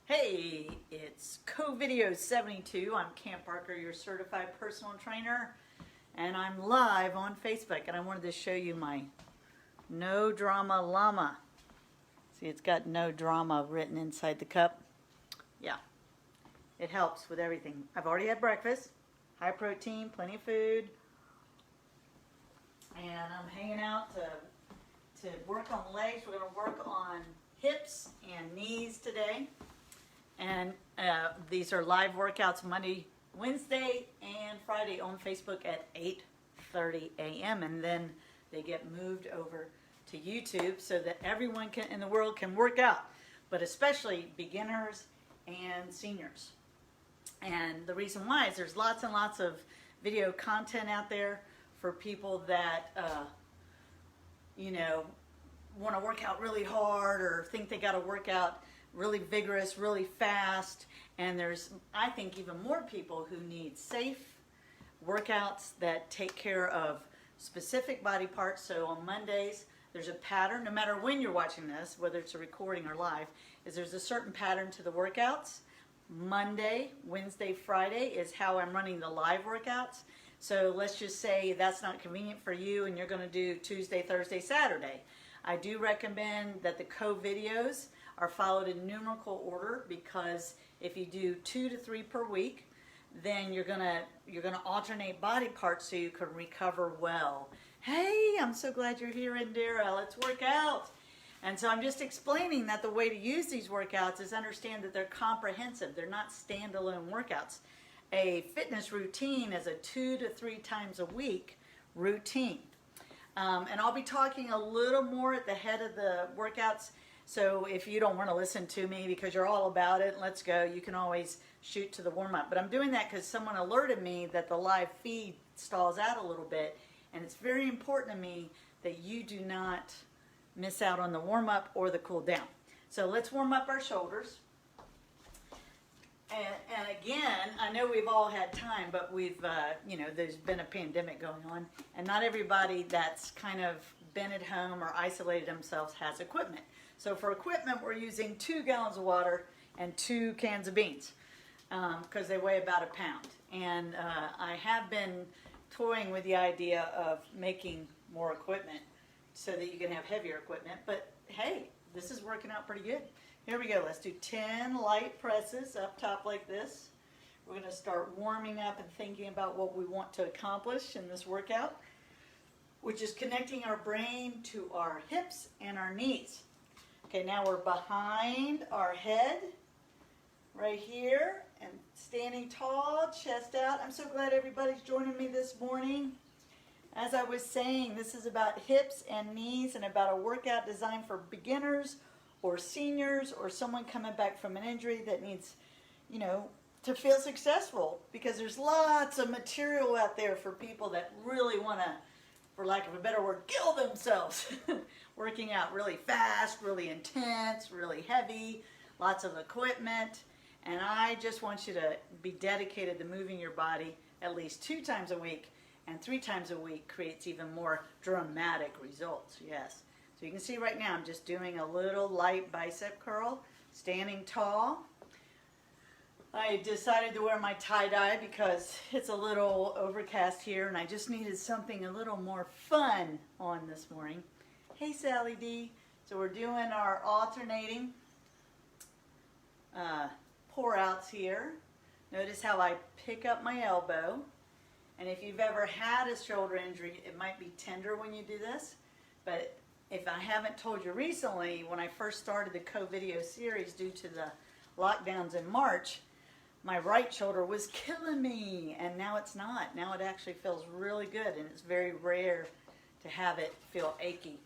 Hey, it's CoVideo72. I'm Cam Parker, your certified personal trainer, and I'm live on Facebook, and I wanted to show you my No Drama Llama. See, it's got no drama written inside the cup. Yeah, it helps with everything. I've already had breakfast, high protein, plenty of food, and I'm hanging out to work on legs. We're going to work on hips and knees today. And these are live workouts Monday, Wednesday, and Friday on Facebook at 8:30 a.m. And then they get moved over to YouTube so that everyone in the world can work out, but especially beginners and seniors. And the reason why is there's lots and lots of video content out there for people that, want to work out really hard or think they got to work out really vigorous, really fast, and there's, I think, even more people who need safe workouts that take care of specific body parts. So on Mondays, there's a pattern, no matter when you're watching this, whether it's a recording or live, is there's a certain pattern to the workouts. Monday, Wednesday, Friday is how I'm running the live workouts. So let's just say that's not convenient for you and you're going to do Tuesday, Thursday, Saturday. I do recommend that the CoVideos are followed in numerical order, because if you do 2 to 3 per week, then you're gonna alternate body parts so you can recover well. Hey, I'm so glad you're here, Indira. Let's work out. And so I'm just explaining that the way to use these workouts is understand that they're comprehensive. They're not standalone workouts. A fitness routine is a 2 to 3 times a week routine. And I'll be talking a little more at the head of the workouts. So if you don't want to listen to me because you're all about it, let's go, you can always shoot to the warm-up. But I'm doing that because someone alerted me that the live feed stalls out a little bit, and it's very important to me that you do not miss out on the warm-up or the cool down. So let's warm up our shoulders. And again, I know we've all had time, but we've, there's been a pandemic going on, and not everybody that's kind of been at home or isolated themselves has equipment. So for equipment, we're using 2 gallons of water and 2 cans of beans because they weigh about 1 pound. And I have been toying with the idea of making more equipment so that you can have heavier equipment. But hey, this is working out pretty good. Here we go. Let's do 10 light presses up top like this. We're going to start warming up and thinking about what we want to accomplish in this workout, which is connecting our brain to our hips and our knees. Okay, now we're behind our head, right here, and standing tall, chest out. I'm so glad everybody's joining me this morning. As I was saying, this is about hips and knees and about a workout designed for beginners or seniors or someone coming back from an injury that needs, to feel successful, because there's lots of material out there for people that really want to, for lack of a better word, kill themselves. Working out really fast, really intense, really heavy, lots of equipment. And I just want you to be dedicated to moving your body at least 2 times a week, and 3 times a week creates even more dramatic results. Yes. So you can see right now I'm just doing a little light bicep curl, standing tall. I decided to wear my tie-dye because it's a little overcast here and I just needed something a little more fun on this morning. Hey Sally D. So we're doing our alternating pour outs here. Notice how I pick up my elbow. And if you've ever had a shoulder injury, it might be tender when you do this. But if I haven't told you recently, when I first started the CoVideo series due to the lockdowns in March, my right shoulder was killing me, and now it's not. Now it actually feels really good, and it's very rare to have it feel achy.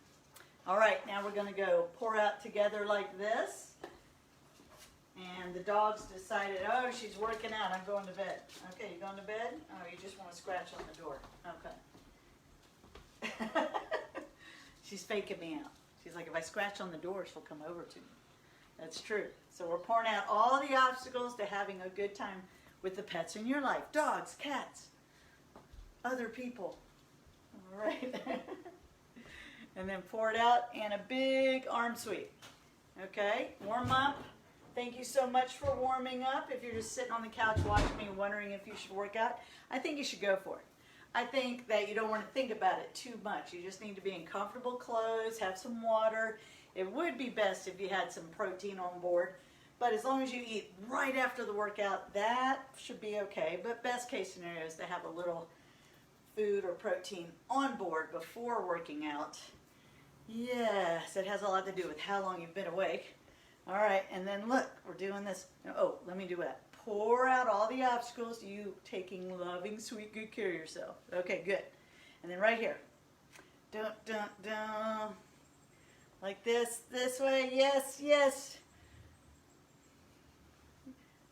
All right, now we're going to go pour out together like this. And the dog's decided, oh, she's working out. I'm going to bed. Okay, you going to bed? Oh, you just want to scratch on the door. Okay. She's faking me out. She's like, if I scratch on the door, she'll come over to me. That's true. So we're pouring out all the obstacles to having a good time with the pets in your life. Dogs, cats, other people. All right. And then pour it out and a big arm sweep. Okay, warm up. Thank you so much for warming up. If you're just sitting on the couch watching me wondering if you should work out, I think you should go for it. I think that you don't want to think about it too much. You just need to be in comfortable clothes, have some water. It would be best if you had some protein on board, but as long as you eat right after the workout, that should be okay. But best case scenario is to have a little food or protein on board before working out. Yes, it has a lot to do with how long you've been awake. All right, and then look, we're doing this. Oh, let me do that. Pour out all the obstacles, you taking loving, sweet, good care of yourself. Okay, good. And then right here. Dun, dun, dun. Like this way. Yes, yes.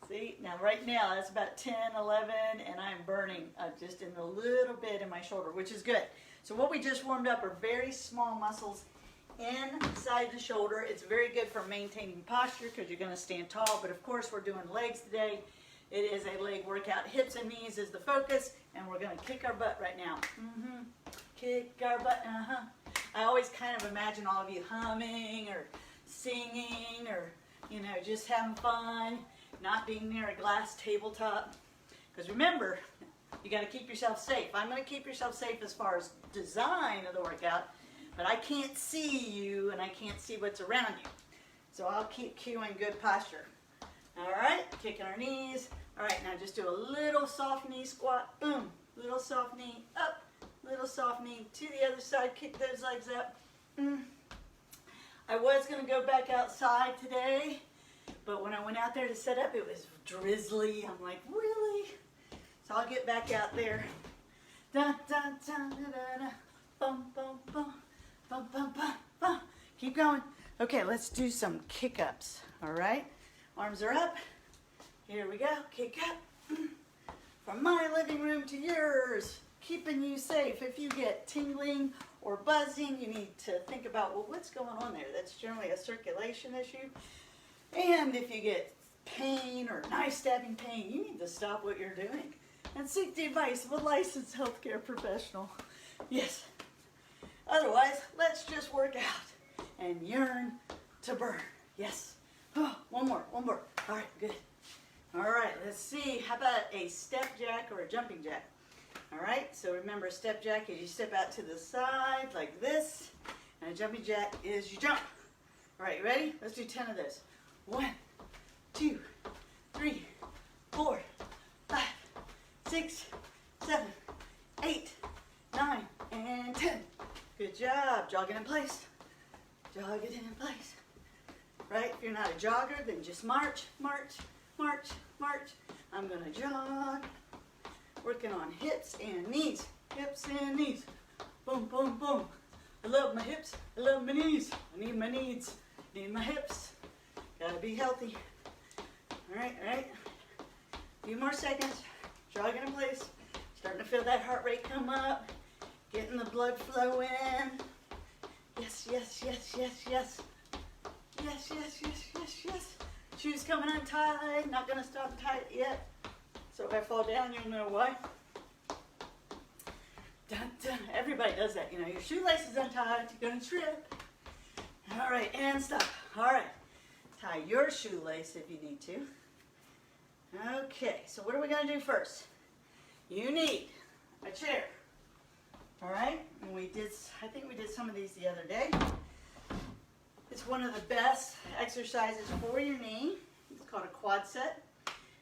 See, now right now, that's about 10, 11, and I'm burning just in a little bit in my shoulder, which is good. So what we just warmed up are very small muscles inside the shoulder. It's very good for maintaining posture because you're going to stand tall, but of course we're doing legs today. It is a leg workout. Hips and knees is the focus, and we're going to kick our butt right now. Kick our butt, I always kind of imagine all of you humming or singing or, you know, just having fun, not being near a glass tabletop. Because remember, you got to keep yourself safe. I'm going to keep yourself safe as far as design of the workout, but I can't see you and I can't see what's around you. So I'll keep cueing good posture. All right, kicking our knees. All right, now just do a little soft knee squat. Boom. Little soft knee up. Little soft knee to the other side. Kick those legs up. I was going to go back outside today, but when I went out there to set up, it was drizzly. I'm like, really? So I'll get back out there. Dun, dun, dun, dun, dun, dun. Bum, bum, bum. Bum, bum, bum, bum. Keep going. Okay, let's do some kick-ups. All right? Arms are up. Here we go. Kick up. From my living room to yours. Keeping you safe. If you get tingling or buzzing, you need to think about, well, what's going on there? That's generally a circulation issue. And if you get pain or knife stabbing pain, you need to stop what you're doing and seek the advice of a licensed healthcare professional. Yes. Otherwise, let's just work out and yearn to burn. Yes. Oh, one more. All right, good. All right, let's see. How about a step jack or a jumping jack? All right, so remember, a step jack is you step out to the side like this, and a jumping jack is you jump. All right, you ready? Let's do 10 of those. 1, 2, 3, 4, 5, 6, 7, 8, 9, and 10. Good job. Jog it in place. Jog it in place. Right? If you're not a jogger, then just march, march, march, march. I'm going to jog. Working on hips and knees. Hips and knees. Boom, boom, boom. I love my hips. I love my knees. I need my needs. Need my hips. Gotta be healthy. All right. A few more seconds. Jogging in place. Starting to feel that heart rate come up. Getting the blood flow in. Yes. Yes. Shoes coming untied. Not gonna stop tight yet. So if I fall down, you'll know why. Dun, dun. Everybody does that. You know, your shoelace is untied. You're gonna trip. All right, and stop. All right. Tie your shoelace if you need to. Okay, so what are we gonna do first? You need a chair. All right, and I think we did some of these the other day. It's one of the best exercises for your knee. It's called a quad set,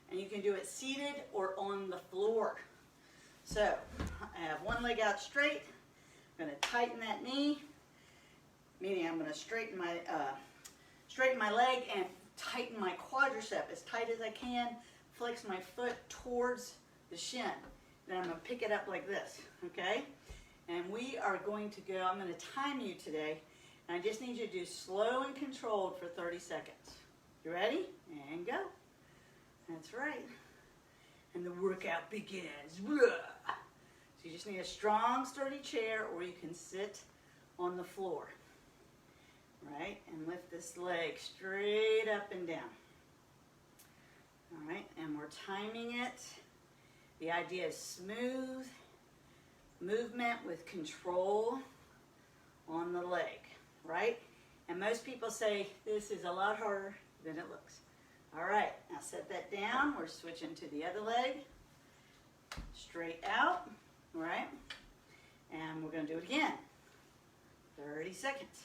and you can do it seated or on the floor. So I have one leg out straight. I'm going to tighten that knee, meaning I'm going to straighten my leg and tighten my quadricep as tight as I can. Flex my foot towards the shin. Then I'm going to pick it up like this, okay? And we are going to go, I'm going to time you today, and I just need you to do slow and controlled for 30 seconds. You ready? And go. That's right. And the workout begins. So you just need a strong, sturdy chair, or you can sit on the floor. Right? And lift this leg straight up and down. All right, and we're timing it. The idea is smooth movement with control on the leg, right? And most people say this is a lot harder than it looks. All right, now set that down. We're switching to the other leg. Straight out, all right? And we're gonna do it again. 30 seconds.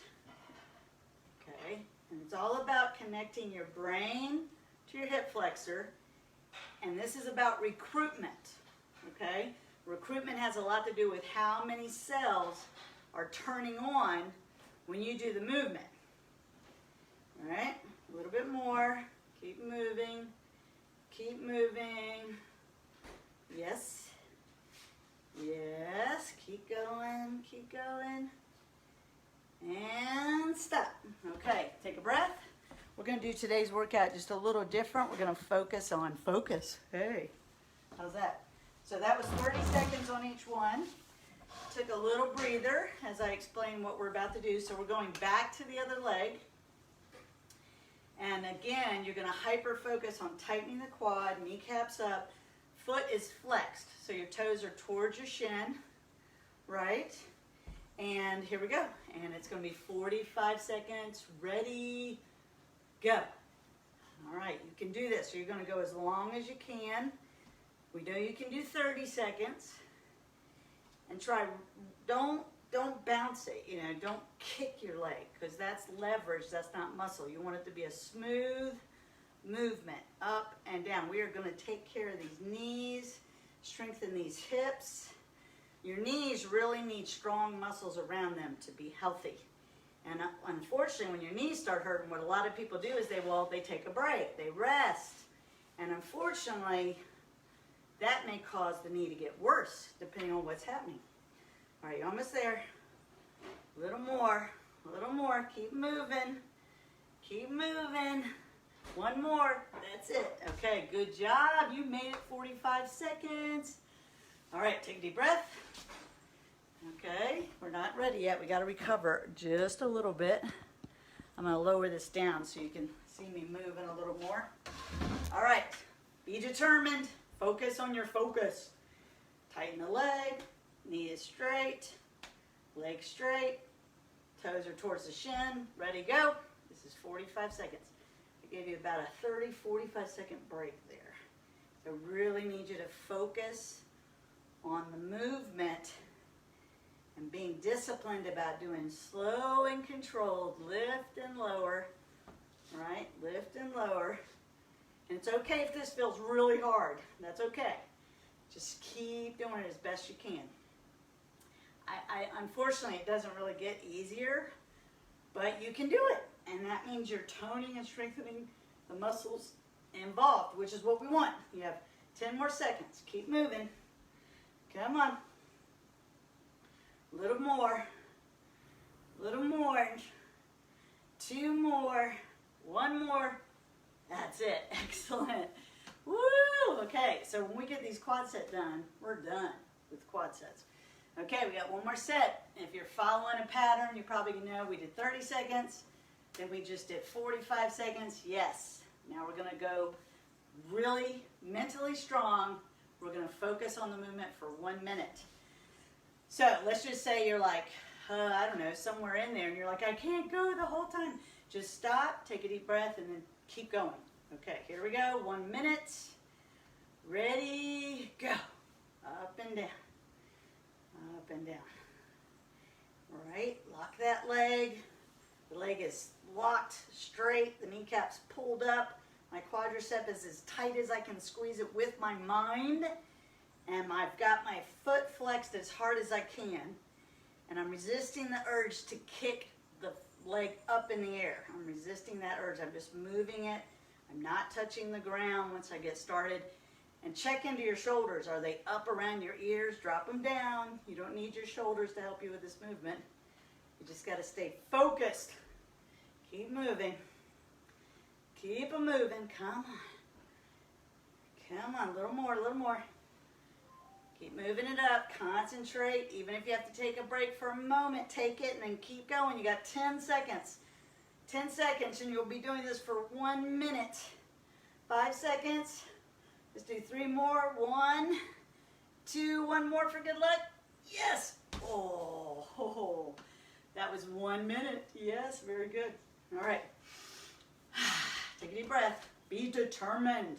Okay, and it's all about connecting your brain to your hip flexor. And this is about recruitment, okay? Recruitment has a lot to do with how many cells are turning on when you do the movement. All right, a little bit more. Keep moving. Keep moving. Yes. Yes. Keep going. Keep going. And stop. Okay, take a breath. We're going to do today's workout just a little different. We're going to focus on focus. Hey, how's that? So that was 30 seconds on each one. Took a little breather as I explained what we're about to do. So we're going back to the other leg. And again, you're going to hyper focus on tightening the quad, kneecaps up. Foot is flexed, so your toes are towards your shin, right? And here we go. And it's going to be 45 seconds. Ready, go. All right, you can do this. So you're going to go as long as you can. We know you can do 30 seconds. And try, don't bounce it, you know, don't kick your leg, because that's leverage, that's not muscle. You want it to be a smooth movement, up and down. We are going to take care of these knees, strengthen these hips. Your knees really need strong muscles around them to be healthy. And unfortunately, when your knees start hurting, what a lot of people do is they take a break, they rest. And unfortunately, that may cause the knee to get worse, depending on what's happening. All right, you're almost there. A little more, keep moving, keep moving. One more, that's it. Okay, good job. You made it 45 seconds. All right, take a deep breath. Okay, we're not ready yet. We got to recover just a little bit. I'm going to lower this down so you can see me moving a little more. All right, be determined. Focus on your focus. Tighten the leg, knee is straight, leg straight, toes are towards the shin. Ready, go. This is 45 seconds. I gave you about a 30-45 second break there. So really need you to focus on the movement and being disciplined about doing slow and controlled lift and lower, right? Lift and lower. And it's okay if this feels really hard. That's okay. Just keep doing it as best you can. Unfortunately, it doesn't really get easier, but you can do it. And that means you're toning and strengthening the muscles involved, which is what we want. You have 10 more seconds. Keep moving. Come on. A little more. A little more. 2 more. 1 more. That's it. Excellent. Woo! Okay, so when we get these quad sets done, we're done with quad sets. Okay, we got 1 more set. If you're following a pattern, you probably know we did 30 seconds. Then we just did 45 seconds. Yes. Now we're going to go really mentally strong. We're going to focus on the movement for 1 minute. So let's just say you're like, I don't know, somewhere in there, and you're like, I can't go the whole time. Just stop, take a deep breath, and then keep going. Okay, here we go. 1 minute. Ready, go. Up and down. Up and down. All right, lock that leg. The leg is locked straight. The kneecap's pulled up. My quadricep is as tight as I can squeeze it with my mind. And I've got my foot flexed as hard as I can. And I'm resisting the urge to kick the leg up in the air. I'm resisting that urge. I'm just moving it. I'm not touching the ground once I get started. And check into your shoulders. Are they up around your ears? Drop them down. You don't need your shoulders to help you with this movement. You just got to stay focused. Keep moving. Keep them moving. Come on. Come on. A little more. A little more. Keep moving it up. Concentrate. Even if you have to take a break for a moment, take it and then keep going. You got 10 seconds. 10 seconds and you'll be doing this for 1 minute. 5 seconds. Let's do 3 more. 1, 2, 1 more for good luck. Yes. Oh, that was 1 minute. Yes, very good. All right. Take a deep breath. Be determined.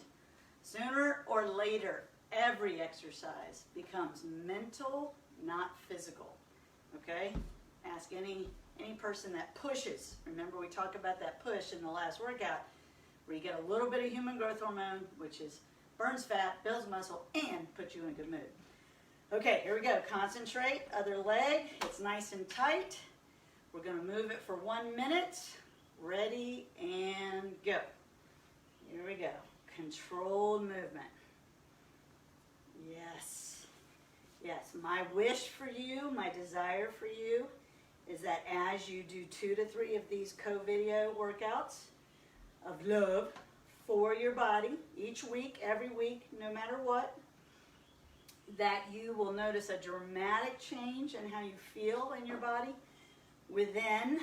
Sooner or later, every exercise becomes mental, not physical. Okay? Ask any person that pushes. Remember, we talked about that push in the last workout, where you get a little bit of human growth hormone, which is burns fat, builds muscle, and puts you in a good mood. Okay, here we go. Concentrate. Other leg. It's nice and tight. We're going to move it for 1 minute. Ready and go. Here we go. Controlled movement. Yes. Yes. My wish for you, my desire for you, is that as you do 2 to 3 of these CoVideo workouts of love for your body, each week, every week, no matter what, that you will notice a dramatic change in how you feel in your body within,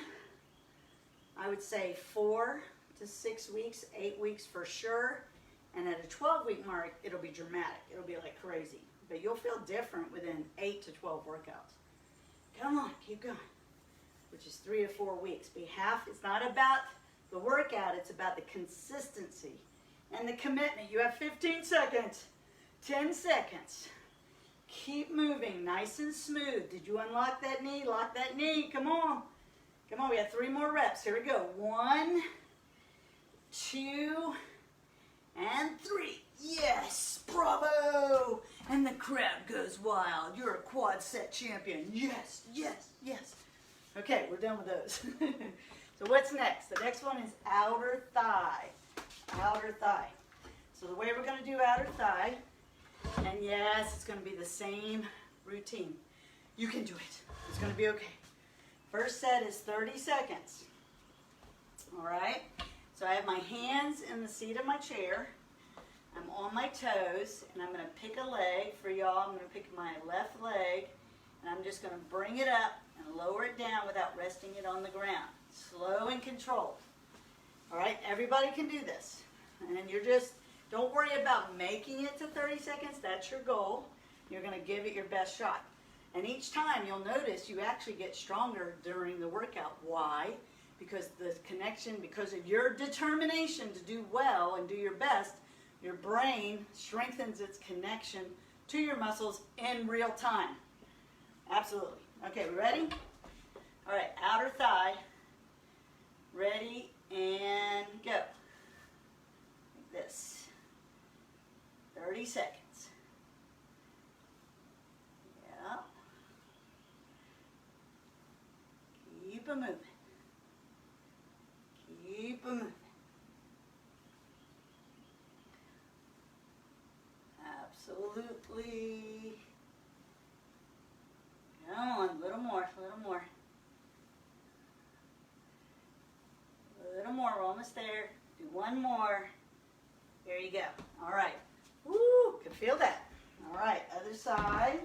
I would say, 4 to 6 weeks, 8 weeks for sure. And at a 12-week mark, it'll be dramatic. It'll be like crazy. But you'll feel different within 8 to 12 workouts. Come on, keep going. Which is 3 to 4 weeks. It's not about the workout, it's about the consistency and the commitment. You have 15 seconds, 10 seconds. Keep moving, nice and smooth. Did you unlock that knee? Lock that knee, come on. Come on, we have 3 more reps. Here we go. 1, 2, and 3. Yes, bravo. And the crowd goes wild. You're a quad set champion. Yes, yes, yes. Okay, we're done with those. So what's next? The next one is outer thigh. Outer thigh. So the way we're going to do outer thigh, and yes, it's going to be the same routine. You can do it. It's going to be okay. First set is 30 seconds. All right? So I have my hands in the seat of my chair. I'm on my toes, and I'm going to pick a leg. For y'all, I'm going to pick my left leg, and I'm just going to bring it up and lower it down without resting it on the ground. Slow and controlled. All right? Everybody can do this. And then don't worry about making it to 30 seconds. That's your goal. You're going to give it your best shot. And each time you'll notice you actually get stronger during the workout. Why? Because the connection, because of your determination to do well and do your best, your brain strengthens its connection to your muscles in real time. Absolutely. Okay, we ready? All right, outer thigh. Ready and go. Like this. 30 seconds. Yeah. Keep it moving. Keep it moving. Absolutely. Come on, a little more, a little more. A little more, we're almost there. Do one more. There you go. All right. Woo, can feel that. All right, other side.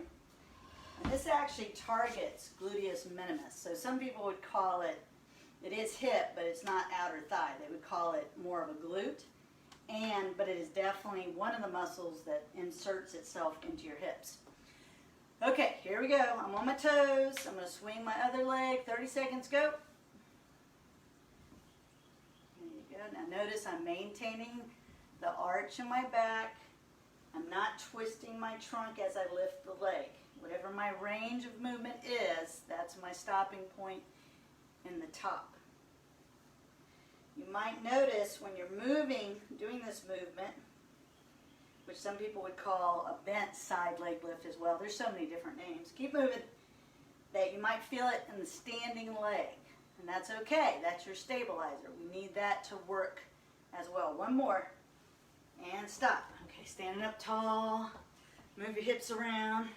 And this actually targets gluteus minimus. So some people would call it is hip, but it's not outer thigh. They would call it more of a glute. But it is definitely one of the muscles that inserts itself into your hips. Okay, here we go. I'm on my toes. I'm going to swing my other leg. 30 seconds, go. There you go. Now notice I'm maintaining the arch in my back. I'm not twisting my trunk as I lift the leg. Whatever my range of movement is, that's my stopping point in the top. You might notice when you're moving, doing this movement, which some people would call a bent side leg lift as well. There's so many different names. Keep moving. That you might feel it in the standing leg. And that's okay. That's your stabilizer. We need that to work as well. One more. And stop. Okay, standing up tall. Move your hips around.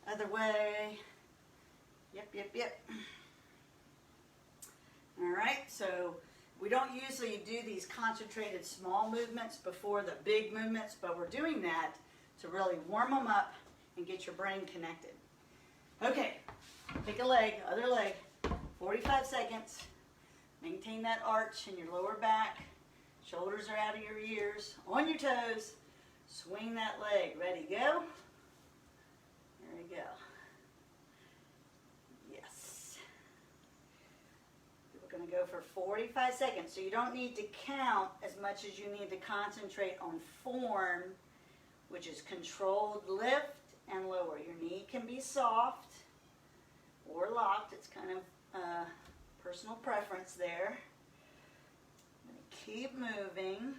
Other way. Yep, yep, yep. All right, so we don't usually do these concentrated small movements before the big movements, but we're doing that to really warm them up and get your brain connected. Okay, pick a leg, other leg, 45 seconds. Maintain that arch in your lower back. Shoulders are out of your ears, on your toes. Swing that leg. Ready, go. There we go. Yes. People We're going to go for 45 seconds. So you don't need to count as much as you need to concentrate on form, which is controlled lift and lower. Your knee can be soft or locked. It's kind of personal preference there. I'm going to keep moving.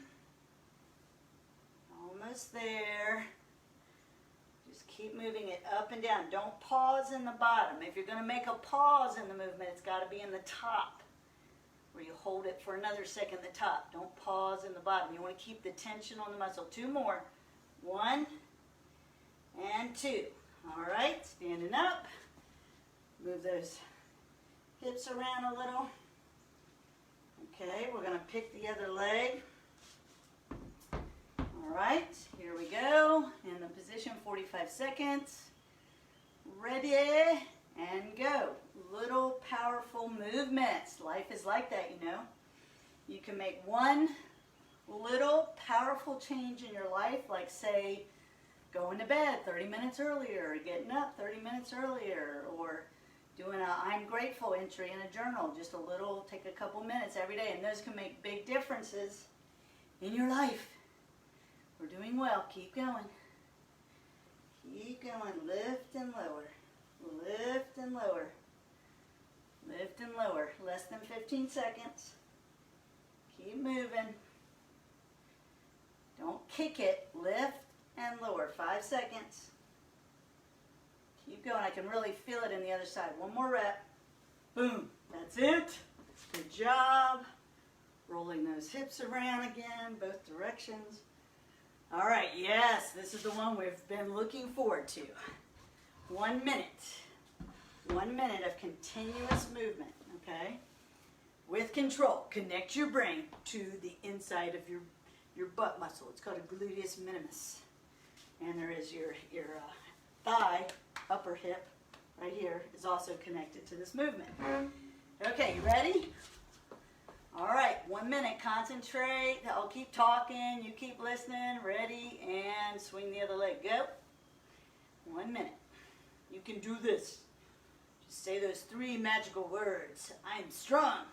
Almost there. Just keep moving it up and down. Don't pause in the bottom. If you're going to make a pause in the movement, it's got to be in the top, where you hold it for another second at the top. Don't pause in the bottom. You want to keep the tension on the muscle. 2 more. 1 and 2. All right, standing up. Move those hips around a little. Okay, we're going to pick the other leg. All right, here we go. In the position, 45 seconds. Ready, and go. Little powerful movements. Life is like that, you know. You can make one little powerful change in your life, like say going to bed 30 minutes earlier, or getting up 30 minutes earlier, or doing a I'm grateful entry in a journal, just a little, take a couple minutes every day, and those can make big differences in your life. We're doing well. Keep going. Keep going. Lift and lower. Lift and lower. Lift and lower. Less than 15 seconds. Keep moving. Don't kick it. Lift and lower. 5 seconds. Keep going. I can really feel it in the other side. One more rep. Boom. That's it. Good job. Rolling those hips around again, both directions. All right, yes, this is the one we've been looking forward to. 1 minute. 1 minute of continuous movement, okay? With control. Connect your brain to the inside of your butt muscle. It's called a gluteus minimus. And there is your thigh, upper hip, right here, is also connected to this movement. Okay, you ready? All right, 1 minute, concentrate. I'll keep talking, you keep listening. Ready, and swing the other leg. Go. 1 minute. You can do this. Just say those 3 magical words. I'm strong.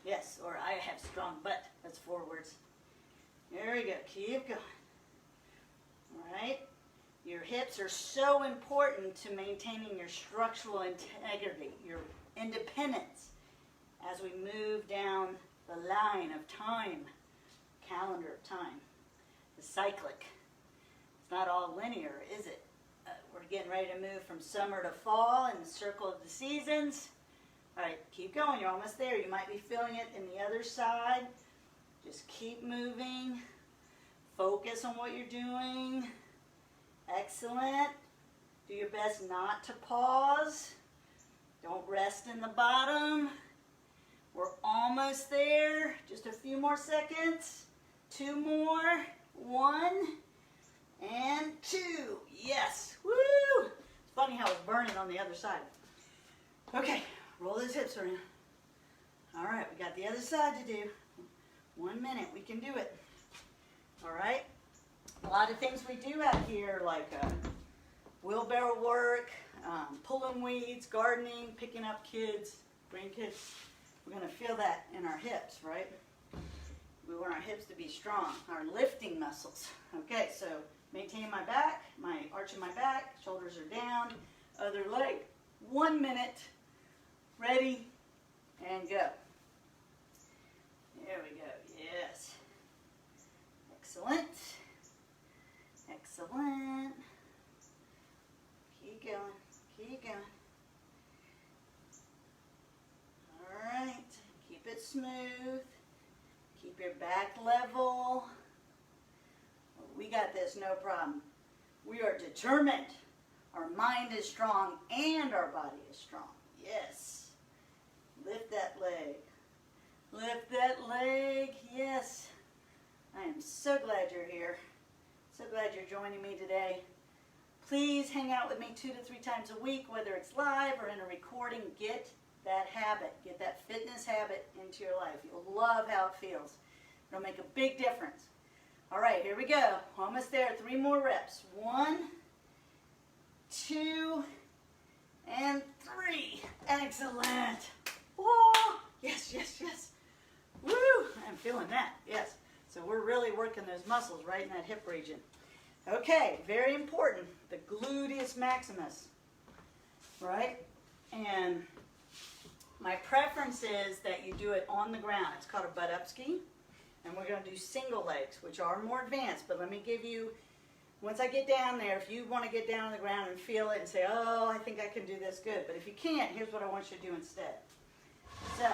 Yes, or I have strong butt. That's 4 words. There we go. Keep going. All right. Your hips are so important to maintaining your structural integrity, your independence, as we move down the line of time, calendar of time, the cyclic. It's not all linear, is it? We're getting ready to move from summer to fall in the circle of the seasons. All right, keep going. You're almost there. You might be feeling it in the other side. Just keep moving. Focus on what you're doing. Excellent. Do your best not to pause. Don't rest in the bottom. We're almost there. Just a few more seconds. 2 more. 1 and 2. Yes. Woo! It's funny how it's burning on the other side. Okay, roll those hips around. All right, we got the other side to do. 1 minute. We can do it. All right. A lot of things we do out here, like wheelbarrow work, pulling weeds, gardening, picking up kids, grandkids. We're going to feel that in our hips, right? We want our hips to be strong, our lifting muscles. Okay, so maintain my back, arching my back, shoulders are down, other leg. 1 minute, ready, and go. There we go, yes. Excellent. Excellent. Keep going, keep going. All right, keep it smooth. Keep your back level. We got this, no problem. We are determined. Our mind is strong and our body is strong. Yes. Lift that leg. Lift that leg. Yes. I am so glad you're here. So glad you're joining me today. Please hang out with me 2 to 3 times a week, whether it's live or in a recording. Get that habit, get that fitness habit into your life. You'll love how it feels. It'll make a big difference. All right, here we go. Almost there. 3 more reps. 1, 2, and 3. Excellent. Oh, Yes, yes, yes. Woo! I'm feeling that, yes. So we're really working those muscles right in that hip region. Okay, very important, the gluteus maximus, right? And my preference is that you do it on the ground. It's called a butt up ski. And we're going to do single legs, which are more advanced. But let me give you, once I get down there, if you want to get down on the ground and feel it and say, oh, I think I can do this good. But if you can't, here's what I want you to do instead. So,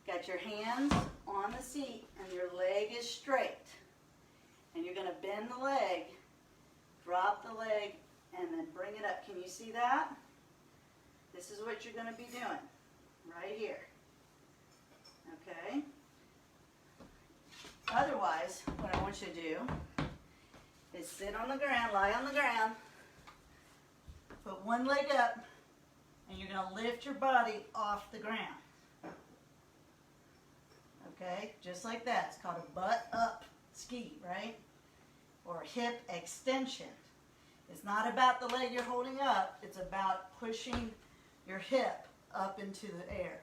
got your hands on the seat and your leg is straight. And you're going to bend the leg, drop the leg, and then bring it up. Can you see that? This is what you're going to be doing right here. Okay? Otherwise, what I want you to do is sit on the ground, lie on the ground, put one leg up, and you're going to lift your body off the ground. Okay? Just like that. It's called a butt up ski, right? Or hip extension. It's not about the leg you're holding up. It's about pushing your hip up into the air.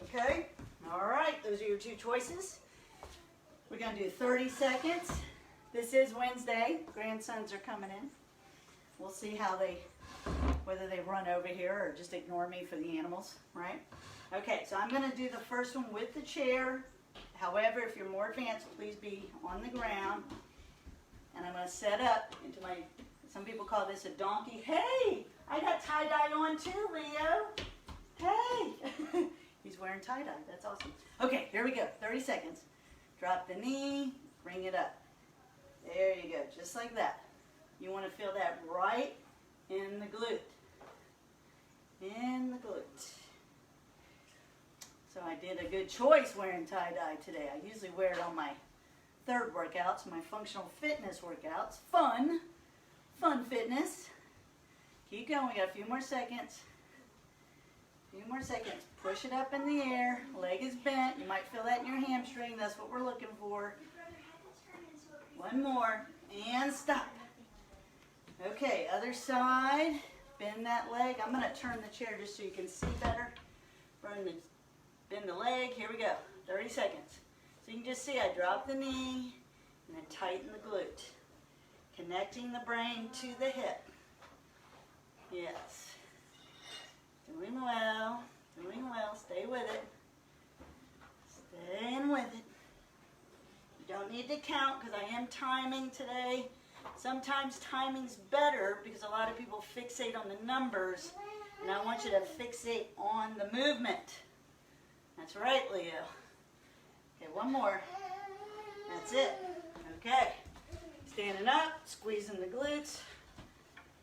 Okay? All right. Those are your two choices. We're going to do 30 seconds. This is Wednesday. Grandsons are coming in. We'll see how whether they run over here or just ignore me for the animals, right? Okay, so I'm going to do the first one with the chair. However, if you're more advanced, please be on the ground. And I'm going to set up into my, some people call this a donkey. Hey, I got tie-dye on too, Leo. Hey. He's wearing tie-dye. That's awesome. Okay, here we go. 30 seconds. Drop the knee, bring it up. There you go, just like that. You want to feel that right in the glute. In the glute. So I did a good choice wearing tie-dye today. I usually wear it on my third workouts, my functional fitness workouts. Fun fitness. Keep going, we got a few more seconds. Few more seconds. Push it up in the air. Leg is bent. You might feel that in your hamstring. That's what we're looking for. One more. And stop. Okay, other side. Bend that leg. I'm going to turn the chair just so you can see better. Bend the leg. Here we go. 30 seconds. So you can just see I drop the knee and then tighten the glute. Connecting the brain to the hip. Yes. Doing well, stay with it. Staying with it. You don't need to count because I am timing today. Sometimes timing's better because a lot of people fixate on the numbers, and I want you to fixate on the movement. That's right, Leo. Okay, one more. That's it. Okay. Standing up, squeezing the glutes.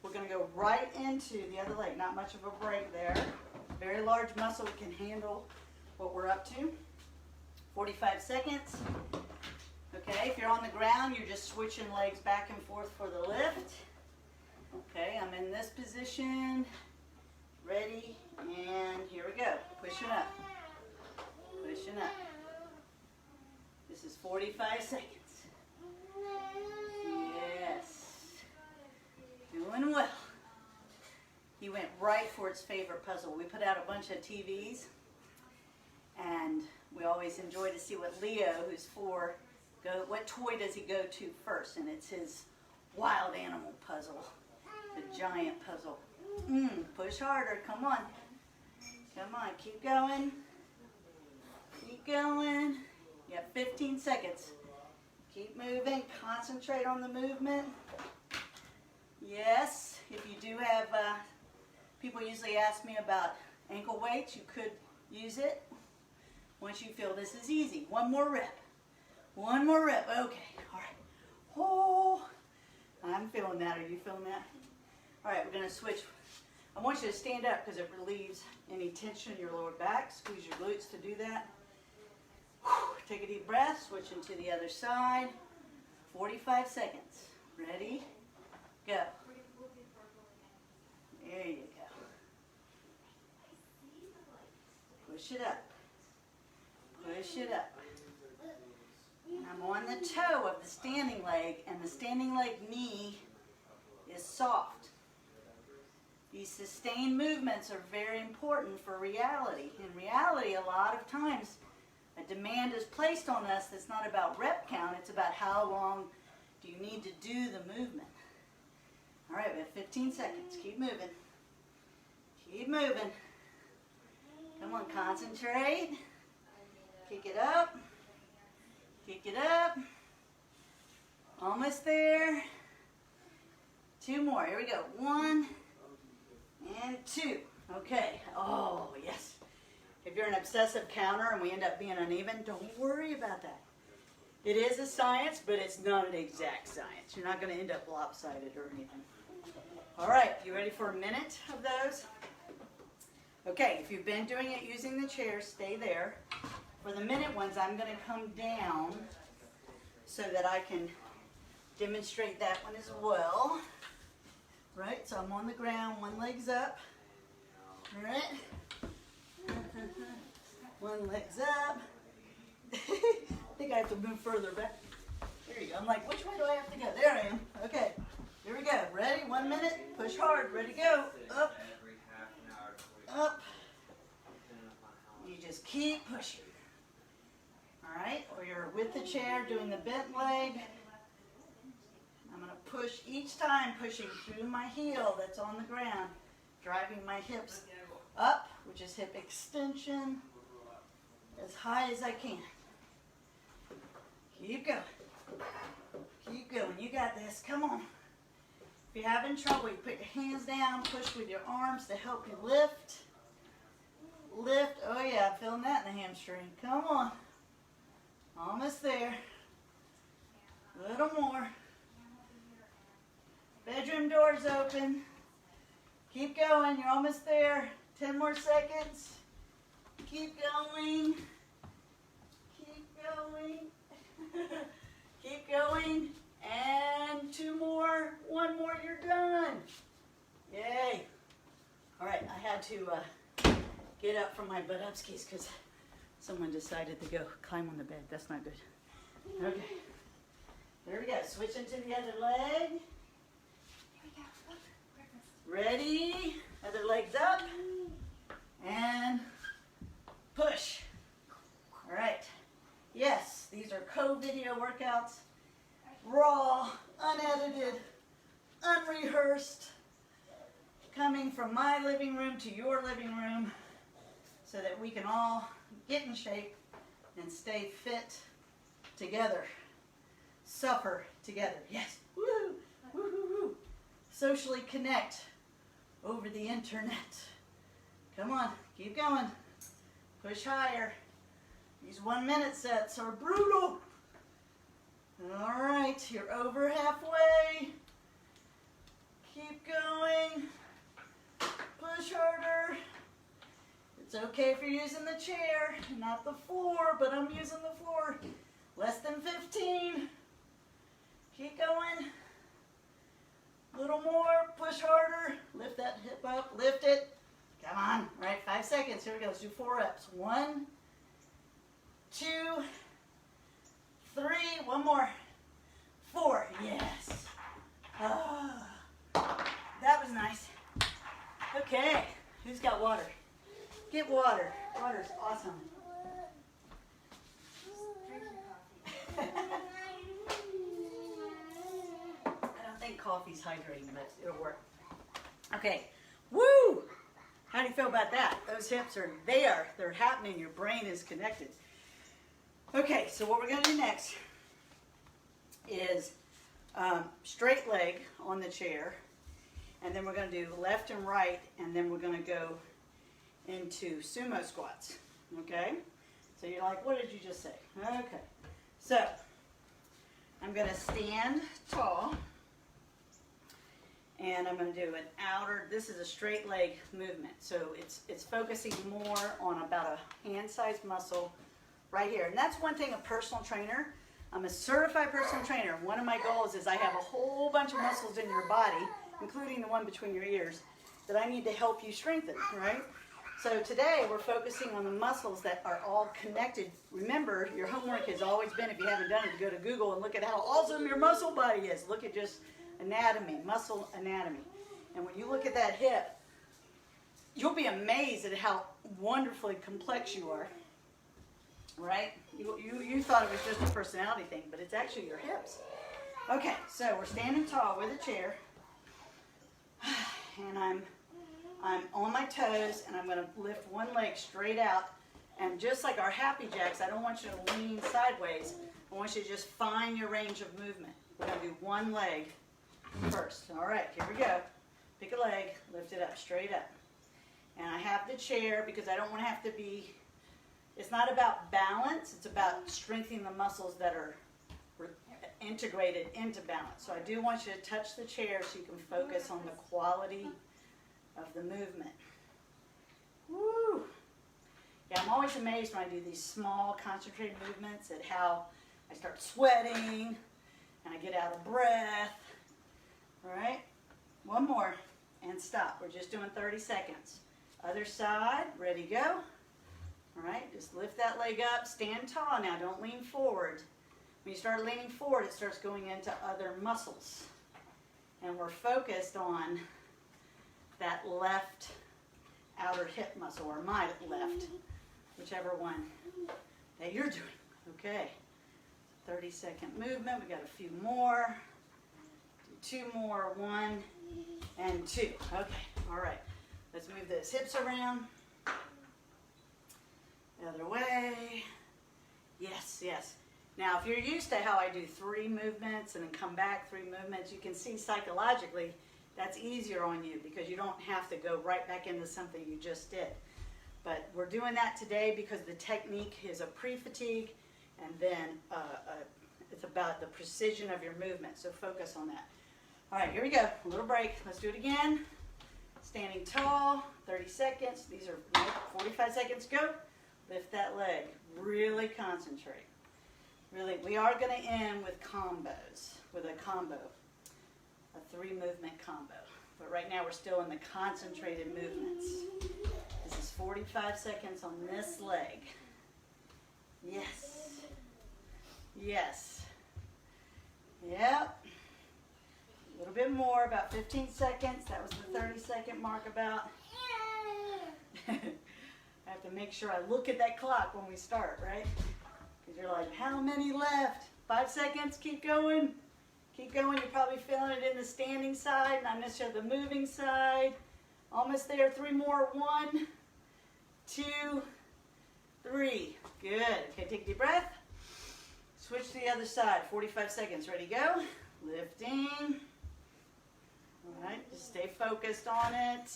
We're going to go right into the other leg. Not much of a break there. Very large muscle can handle what we're up to. 45 seconds. Okay, if you're on the ground, you're just switching legs back and forth for the lift. Okay, I'm in this position. Ready, and here we go. Pushing up. Pushing up. This is 45 seconds. Yes. Doing well. He went right for its favorite puzzle. We put out a bunch of TVs, and we always enjoy to see what Leo, who's 4, what toy does he go to first, and it's his wild animal puzzle, the giant puzzle. Push harder. Come on. Come on. Keep going. Keep going. You have 15 seconds. Keep moving. Concentrate on the movement. Yes, if you do have, people usually ask me about ankle weights. You could use it once you feel this is easy. One more rep. One more rep. Okay, all right. Oh, I'm feeling that. Are you feeling that? All right, we're going to switch. I want you to stand up because it relieves any tension in your lower back. Squeeze your glutes to do that. Take a deep breath. Switch into the other side. 45 seconds. Ready? Go. There you go. Push it up. Push it up. And I'm on the toe of the standing leg, and the standing leg knee is soft. These sustained movements are very important for reality. In reality, a lot of times, a demand is placed on us that's not about rep count, it's about how long do you need to do the movement. All right, we have 15 seconds. Keep moving. Keep moving. Come on, concentrate. Kick it up. Kick it up. Almost there. 2 more. Here we go. 1 and 2. Okay. Oh, yes. If you're an obsessive counter and we end up being uneven, don't worry about that. It is a science, but it's not an exact science. You're not going to end up lopsided or anything. All right. You ready for a minute of those? Okay. If you've been doing it using the chair, stay there. For the minute ones, I'm going to come down so that I can demonstrate that one as well. Right, so I'm on the ground, one leg's up. All right. One leg's up. I think I have to move further back. There you go. I'm like, which way do I have to go? There I am. Okay, here we go. Ready? 1 minute. Push hard. Ready, go. Up. Up. You just keep pushing. All right, or you're with the chair doing the bent leg. I'm going to push each time, pushing through my heel that's on the ground, driving my hips up, which is hip extension, as high as I can. Keep going. Keep going. You got this. Come on. If you're having trouble, you put your hands down, push with your arms to help you lift. Lift. Oh, yeah, feeling that in the hamstring. Come on. Almost there. A little more. Bedroom doors open. Keep going. You're almost there. 10 more seconds. Keep going. Keep going. Keep going. And 2 more. 1 more. You're done. Yay. All right. I had to get up from my butt-upskis because someone decided to go climb on the bed. That's not good. Okay. There we go. Switching to the other leg. Ready? Other leg's up. And push. All right. Yes, these are CoVideo workouts. Raw, unedited, unrehearsed. Coming from my living room to your living room so that we can all get in shape and stay fit together. Suffer together. Yes. Woo! Woo, woo, woo. Socially connect over the internet. Come on, keep going. Push higher. These 1 minute sets are brutal. All right, you're over halfway. Keep going. Push harder. It's okay if you're using the chair, not the floor, but I'm using the floor. Less than 15. Keep going. A little more. Push harder. Lift that hip up. Lift it. Come on. All right, 5 seconds. Here we go. Let's do 4 reps. 1, 2, 3. 1 more. 4. Yes. Oh, that was nice. Okay. Who's got water? Get water. Water's awesome. I don't think coffee's hydrating, but it'll work. Okay. Woo! How do you feel about that? Those hips are there. They're happening. Your brain is connected. Okay, so what we're going to do next is straight leg on the chair. And then we're going to do left and right. And then we're going to go into sumo squats. Okay? So you're like, what did you just say? Okay. So I'm going to stand tall. And I'm going to do an outer, this is a straight leg movement. So it's focusing more on about a hand-sized muscle right here. And that's one thing a personal trainer, I'm a certified personal trainer. One of my goals is I have a whole bunch of muscles in your body, including the one between your ears, that I need to help you strengthen, right? So today we're focusing on the muscles that are all connected. Remember, your homework has always been, if you haven't done it, to go to Google and look at how awesome your muscle body is. Look at just anatomy, muscle anatomy. And when you look at that hip, you'll be amazed at how wonderfully complex you are, right? You thought it was just a personality thing, but it's actually your hips. Okay, so we're standing tall with a chair, and I'm on my toes, and I'm going to lift one leg straight out, and just like our happy jacks, I don't want you to lean sideways. I want you to just find your range of movement. We're going to do one leg first. All right, here we go. Pick a leg, lift it up, straight up. And I have the chair because I don't want to have to be, it's not about balance, it's about strengthening the muscles that are integrated into balance. So I do want you to touch the chair so you can focus on the quality of the movement. Woo! Yeah, I'm always amazed when I do these small, concentrated movements at how I start sweating and I get out of breath. All right, one more and stop. We're just doing 30 seconds. Other side, ready, go. All right, just lift that leg up, stand tall now, don't lean forward. When you start leaning forward, it starts going into other muscles. And we're focused on that left outer hip muscle, or my left, whichever one that you're doing. Okay, 30-second movement. We got a few more. Do 2 more, 1 and 2. Okay, all right. Let's move those hips around. The other way. Yes, yes. Now, if you're used to how I do 3 movements and then come back 3 movements, you can see psychologically that's easier on you because you don't have to go right back into something you just did. But we're doing that today because the technique is a pre-fatigue, and then it's about the precision of your movement, so focus on that. All right, here we go. A little break. Let's do it again. Standing tall, 30 seconds. These are 45 seconds. Go. Lift that leg. Really concentrate. Really, we are going to end with combos, with a combo, a 3-movement combo. But right now we're still in the concentrated movements. This is 45 seconds on this leg. Yes. Yes. Yep. A little bit more, about 15 seconds. That was the 30-second mark about. I have to make sure I look at that clock when we start, right? Because you're like, how many left? 5 seconds, keep going. Keep going, you're probably feeling it in the standing side, not necessarily the moving side. Almost there, 3 more, 1, 2, 3. Good, okay, take a deep breath. Switch to the other side, 45 seconds, ready, go. Lifting. All right, just stay focused on it.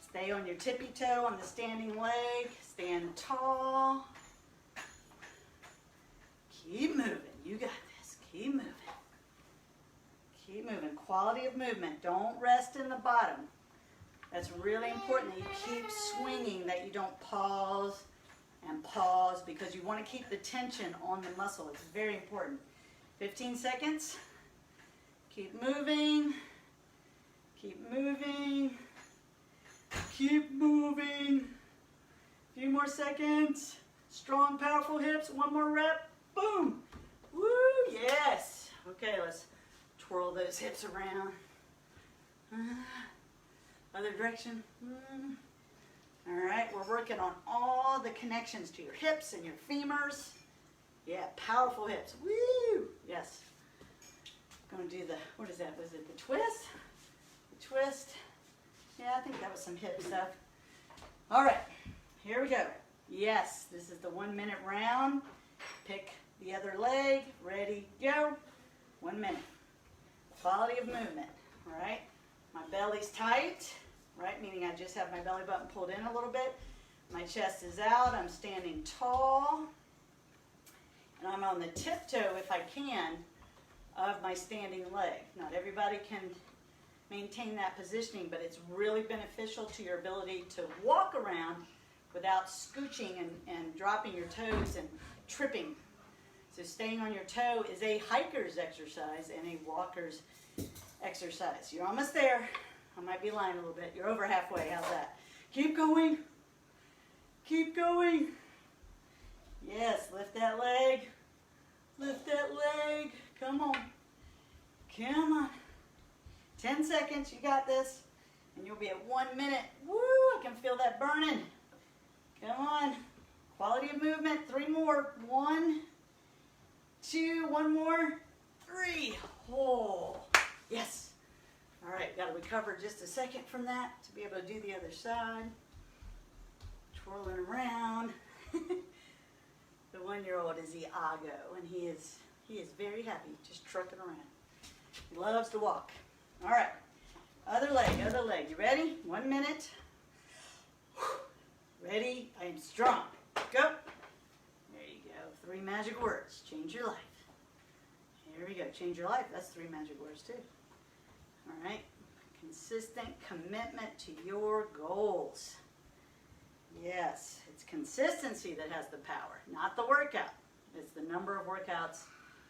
Stay on your tippy toe on the standing leg. Stand tall. Keep moving. You got this. Keep moving. Keep moving. Quality of movement. Don't rest in the bottom. That's really important that you keep swinging, that you don't pause and pause, because you want to keep the tension on the muscle. It's very important. 15 seconds. Keep moving. Keep moving. Keep moving. A few more seconds. Strong, powerful hips. 1 more rep. Boom. Woo, yes. Okay, let's twirl those hips around. Other direction. All right, we're working on all the connections to your hips and your femurs. Yeah, powerful hips. Woo! Yes. Going to do the, what is that? Was it the twist? The twist. Yeah, I think that was some hip stuff. All right, here we go. Yes, this is the 1-minute round. Pick the other leg. Ready, go. 1 minute. Quality of movement. All right. My belly's tight, right? Meaning I just have my belly button pulled in a little bit. My chest is out. I'm standing tall. And I'm on the tiptoe, if I can, of my standing leg. Not everybody can maintain that positioning, but it's really beneficial to your ability to walk around without scooching and dropping your toes and tripping. So staying on your toe is a hiker's exercise and a walker's exercise. You're almost there. I might be lying a little bit. You're over halfway. How's that? Keep going. Keep going. Yes, lift that leg. Lift that leg. Come on. Come on. 10 seconds. You got this. And you'll be at 1 minute. Woo, I can feel that burning. Come on. Quality of movement. 3 more. 1, 2, 1 more. 3. Oh, yes. All right, got to recover just a second from that to be able to do the other side. Twirling around. The 1-year-old is Iago, and he is very happy, just trucking around. He loves to walk. All right, other leg. You ready? 1 minute. Ready? I am strong. Go. There you go. 3 magic words. Change your life. Here we go. Change your life. That's 3 magic words too. All right. Consistent commitment to your goals. Yes, it's consistency that has the power, not the workout. It's the number of workouts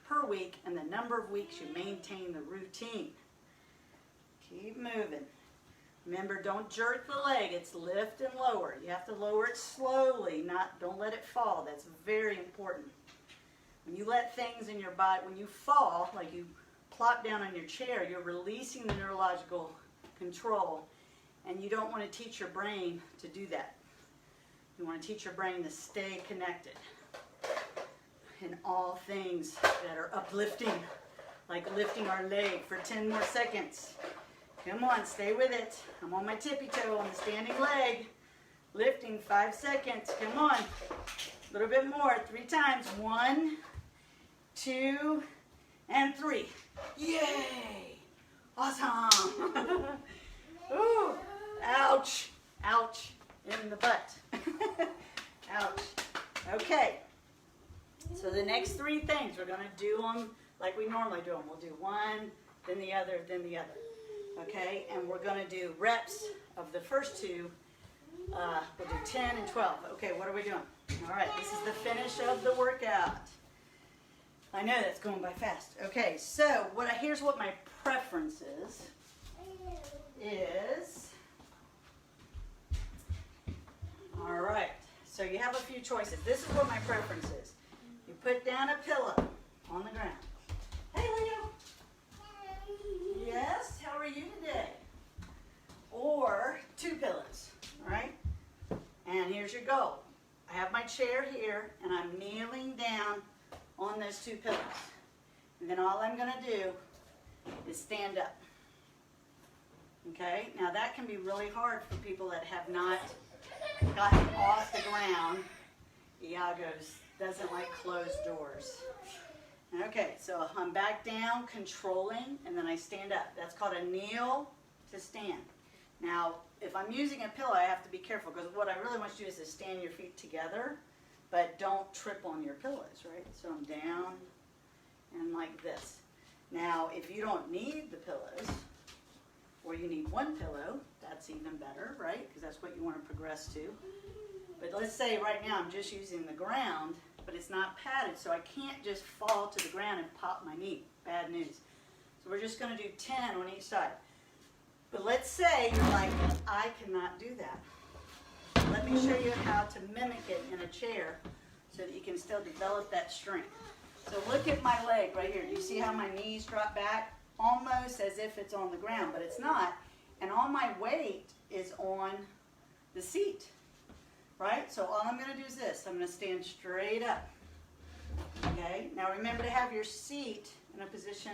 per week and the number of weeks you maintain the routine. Keep moving. Remember, don't jerk the leg. It's lift and lower. You have to lower it slowly, don't let it fall. That's very important. When you let things in your body, when you fall, like you plop down on your chair, you're releasing the neurological control, and you don't want to teach your brain to do that. You want to teach your brain to stay connected in all things that are uplifting, like lifting our leg for 10 more seconds. Come on, stay with it. I'm on my tippy toe on the standing leg. Lifting 5 seconds. Come on. A little bit more. 3 times. 1, 2, and 3. Yay! Awesome! Ooh! Ouch! Ouch! In the butt. Ouch. Okay. So the next 3 things, we're going to do them like we normally do them. We'll do 1, then the other, then the other. Okay? And we're going to do reps of the first 2. We'll do 10 and 12. Okay, what are we doing? All right, this is the finish of the workout. I know that's going by fast. Okay, so here's what my preference is all right, so you have a few choices. This is what my preference is. You put down a pillow on the ground. Hey, Leo. Yes, how are you today? Or 2 pillows, all right? And here's your goal. I have my chair here, and I'm kneeling down on those 2 pillows. And then all I'm going to do is stand up. Okay? Now that can be really hard for people that have not gotten off the ground. Iago doesn't like closed doors. Okay, so I'm back down, controlling, and then I stand up. That's called a kneel to stand. Now, if I'm using a pillow, I have to be careful, because what I really want you to do is to stand your feet together, but don't trip on your pillows, right? So I'm down and like this. Now, if you don't need the pillows, or you need 1 pillow, that's even better, right? Because that's what you want to progress to. But let's say right now I'm just using the ground, but it's not padded, so I can't just fall to the ground and pop my knee. Bad news. So we're just going to do 10 on each side. But let's say you're like, I cannot do that. Let me show you how to mimic it in a chair so that you can still develop that strength. So look at my leg right here. Do you see how my knees drop back? Almost as if it's on the ground, but it's not. And all my weight is on the seat, right? So all I'm going to do is this. I'm going to stand straight up. Okay? Now remember to have your seat in a position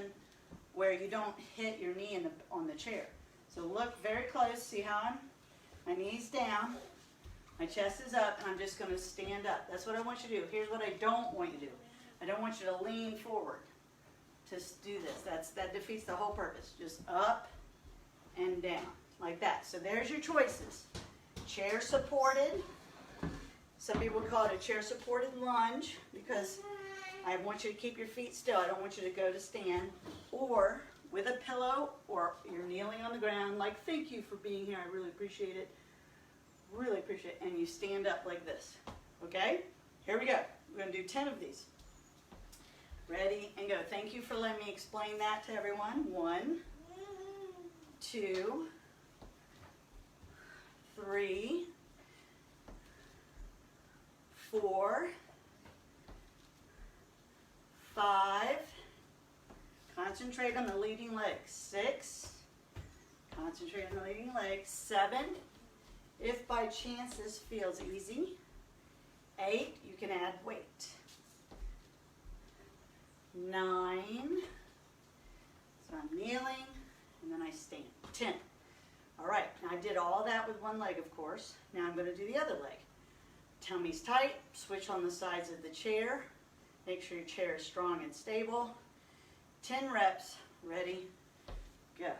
where you don't hit your knee on the chair. So look very close. See how my knee's down, my chest is up, and I'm just going to stand up. That's what I want you to do. Here's what I don't want you to do. I don't want you to lean forward to do this. That defeats the whole purpose. Just up and down, like that. So there's your choices. Chair supported. Some people call it a chair supported lunge, because I want you to keep your feet still. I don't want you to go to stand. Or with a pillow, or you're kneeling on the ground, like, thank you for being here. I really appreciate it. Really appreciate it. And you stand up like this. Okay? Here we go. We're going to do 10 of these. Ready and go. Thank you for letting me explain that to everyone. 1, 2, 3, 4, 5. Concentrate on the leading leg. 6. Concentrate on the leading leg. 7. If by chance this feels easy. 8. You can add weight. 9. So I'm kneeling, and then I stand. 10. All right, now I did all that with one leg, of course. Now I'm going to do the other leg. Tummy's tight. Switch on the sides of the chair. Make sure your chair is strong and stable. 10 reps. Ready, go.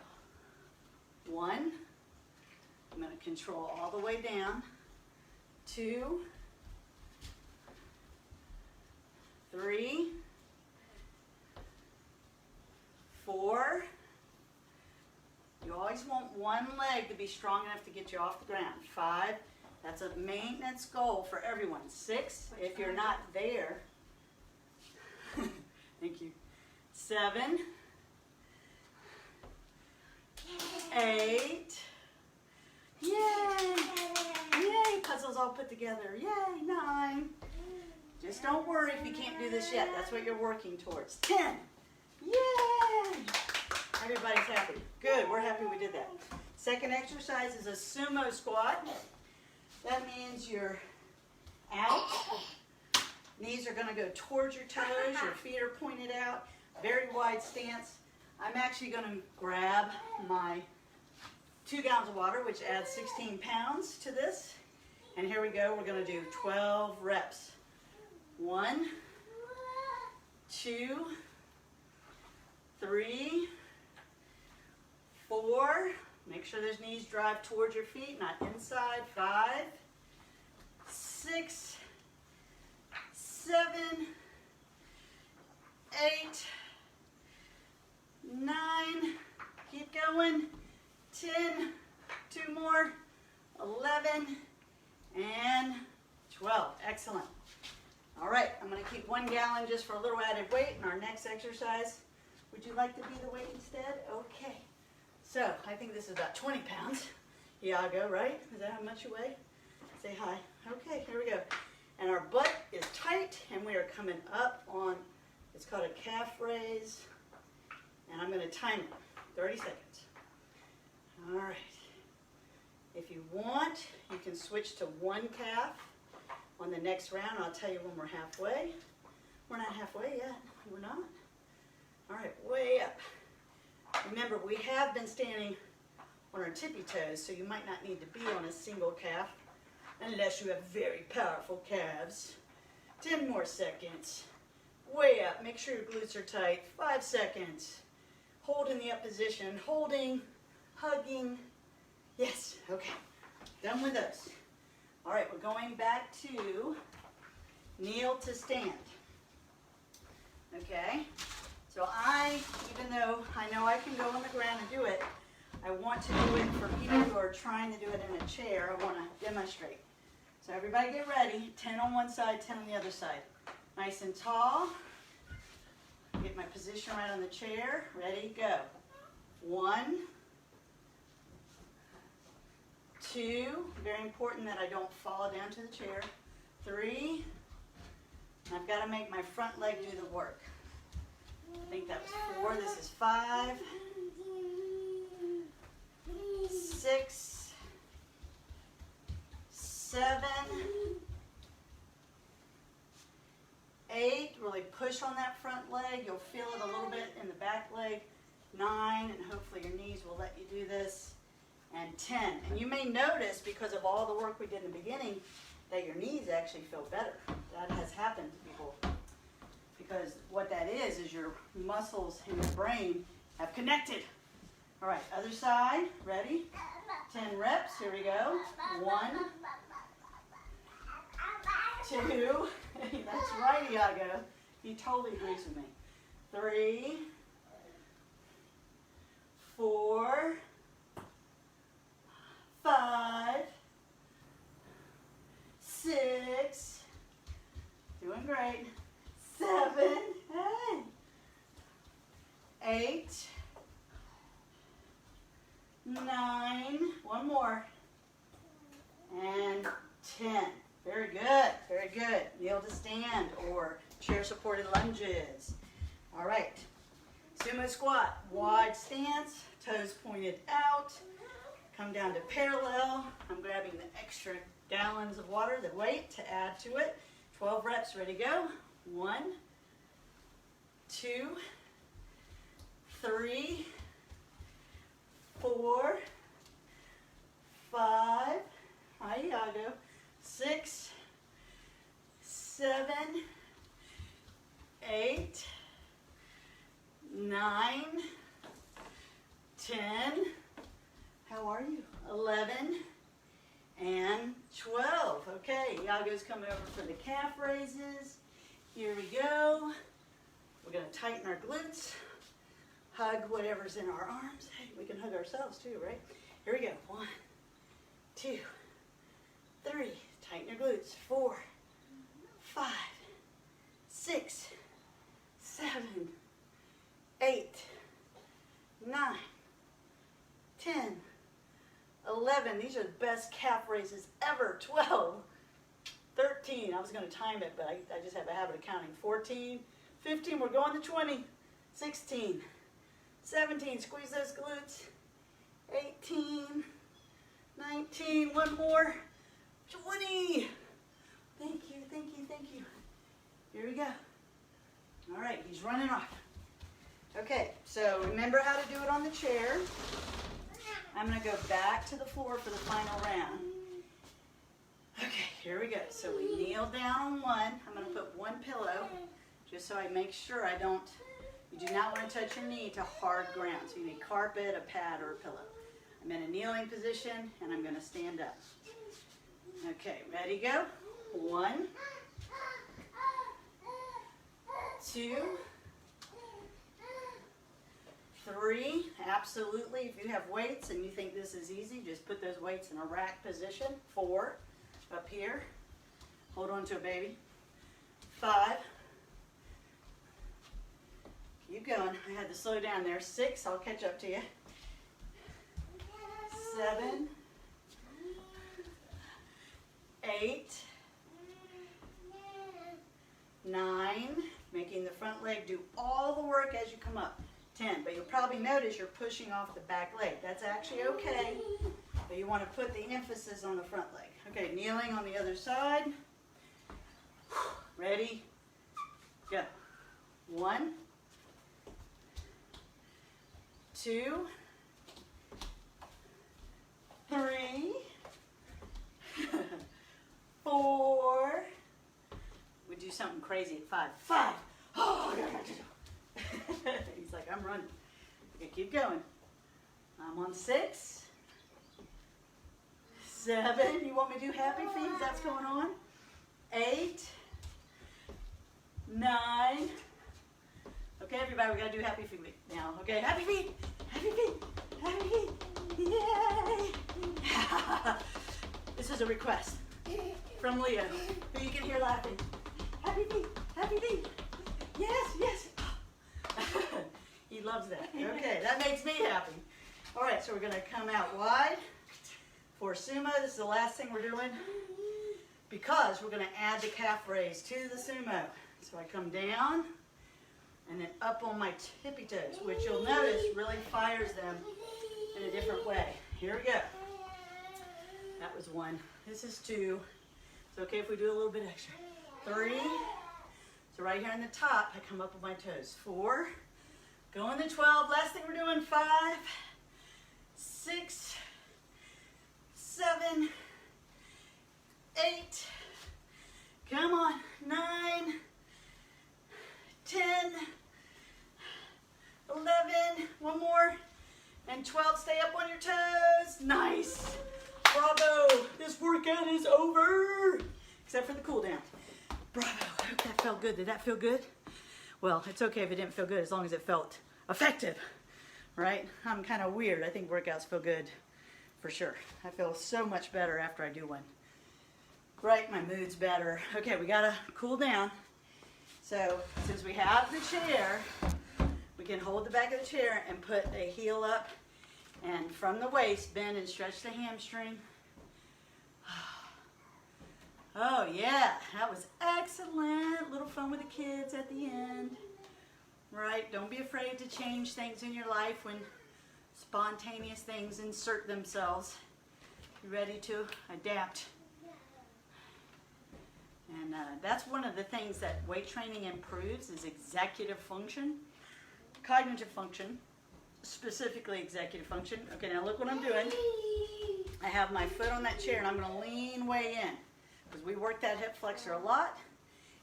1. I'm going to control all the way down. 2. 3. 4. You always want one leg to be strong enough to get you off the ground. 5. That's a maintenance goal for everyone. 6. If you're not there. Thank you. 7. 8. Yay! Yay! Puzzles all put together. Yay! 9. Just don't worry if you can't do this yet. That's what you're working towards. 10. Yay! Everybody's happy. Good. We're happy we did that. Second exercise is a sumo squat. That means you're out. Knees are going to go towards your toes. Your feet are pointed out. Very wide stance. I'm actually going to grab my 2 gallons of water, which adds 16 pounds to this. And here we go. We're going to do 12 reps. 1, 2, 3, 4. Make sure those knees drive towards your feet, not inside. 5, 6, 7, 8, 9. Keep going. 10. 2 more. 11 and 12. Excellent. All right, I'm going to keep 1 gallon just for a little added weight in our next exercise. Would you like to be the weight instead? Okay. So I think this is about 20 pounds. Iago, right? Is that how much you weigh? Say hi. Okay, here we go. And our butt is tight, and we are coming up on, it's called a calf raise. And I'm going to time it, 30 seconds. All right. If you want, you can switch to 1 calf on the next round. I'll tell you when we're halfway. We're not halfway yet. We're not. All right, way up. Remember, we have been standing on our tippy toes, so you might not need to be on a single calf unless you have very powerful calves. 10 more seconds. Way up. Make sure your glutes are tight. 5 seconds. Hold in the up position. Holding, hugging. Yes, okay. Done with those. All right, we're going back to kneel to stand. Okay? So even though I know I can go on the ground and do it, I want to do it for people who are trying to do it in a chair. I want to demonstrate. So everybody get ready. 10 on one side, 10 on the other side. Nice and tall. Get my position right on the chair. Ready, go. 1, 2. Very important that I don't fall down to the chair. 3. I've got to make my front leg do the work. I think that was 4. This is 5, 6, 7, 8. Really push on that front leg. You'll feel it a little bit in the back leg. 9, and hopefully your knees will let you do this. And 10. And you may notice, because of all the work we did in the beginning, that your knees actually feel better. That has happened to people. Because what that is your muscles in your brain have connected. All right, other side. Ready? 10 reps. Here we go. 1, 2. That's right, Iago. He totally agrees with me. 3, 4, 5, 6. Doing great. 7, hey. 8, 9, 1 more, and 10. Very good, very good. Kneel to stand or chair supported lunges. All right, sumo squat, wide stance, toes pointed out. Come down to parallel. I'm grabbing the extra gallons of water, the weight, to add to it. 12 reps, ready, go. 1, 2, 3, 4, 5, hi Iago, 6, 7, 8, 9, 10, how are you? 11, and 12. Okay, Iago's coming over for the calf raises. Here we go. We're going to tighten our glutes, hug whatever's in our arms. Hey, we can hug ourselves too, right? Here we go. 1, 2, 3. Tighten your glutes. 4, 5, 6, 7, 8, 9, 10, 11. These are the best calf raises ever. 12, 13. I was going to time it, but I just have a habit of counting. 14, 15. We're going to 20. 16, 17. Squeeze those glutes. 18, 19. One more. 20. Thank you, thank you, thank you. Here we go. All right, he's running off. Okay, so remember how to do it on the chair. I'm going to go back to the floor for the final round. Okay, here we go. So we kneel down on one. I'm going to put one pillow just so I make sure I don't, you do not want to touch your knee to hard ground. So you need carpet, a pad, or a pillow. I'm in a kneeling position and I'm going to stand up. Okay, ready, go. 1, 2, 3, absolutely. If you have weights and you think this is easy, just put those weights in a rack position. 4, up here. Hold on to it, baby. 5. Keep going. I had to slow down there. 6, I'll catch up to you. 7, 8, 9, making the front leg do all the work as you come up. 10, but you'll probably notice you're pushing off the back leg. That's actually okay, but you want to put the emphasis on the front leg. Okay, kneeling on the other side. Ready, go. 1, 2, 3, 4. We do something crazy at 5. 5. Oh, he's like, I'm running. Okay, keep going. I'm on 6, 7. You want me to do happy feet? That's going on. 8, 9. Okay, everybody, we got to do happy feet now. Okay, happy feet. Happy feet. Happy feet. Yay. This is a request from Leo, who you can hear laughing. Happy feet. Happy feet. Yes, yes. He loves that. Okay, that makes me happy. All right, so we're going to come out wide for sumo. This is the last thing we're doing because we're going to add the calf raise to the sumo. So I come down and then up on my tippy toes, which you'll notice really fires them in a different way. Here we go. That was 1. This is 2. It's okay if we do a little bit extra. 3. So right here on the top, I come up with my toes. 4. Going to 12. Last thing we're doing. 5, 6, 7, 8. Come on. 9, 10, 11. One more. And 12. Stay up on your toes. Nice. Bravo. This workout is over. Except for the cool down. Bravo. I hope that felt good. Did that feel good? Well, it's okay if it didn't feel good as long as it felt effective, right? I'm kind of weird. I think workouts feel good for sure. I feel so much better after I do one. Right, my mood's better. Okay, we gotta cool down. So since we have the chair, we can hold the back of the chair and put a heel up and from the waist, bend and stretch the hamstring. Oh yeah, that was excellent. Little fun with the kids at the end. Right, don't be afraid to change things in your life when Spontaneous things insert themselves. You ready to adapt? And that's one of the things that weight training improves is executive function, cognitive function, specifically executive function. Okay, now look what I'm doing. I have my foot on that chair and I'm going to lean way in because we work that hip flexor a lot,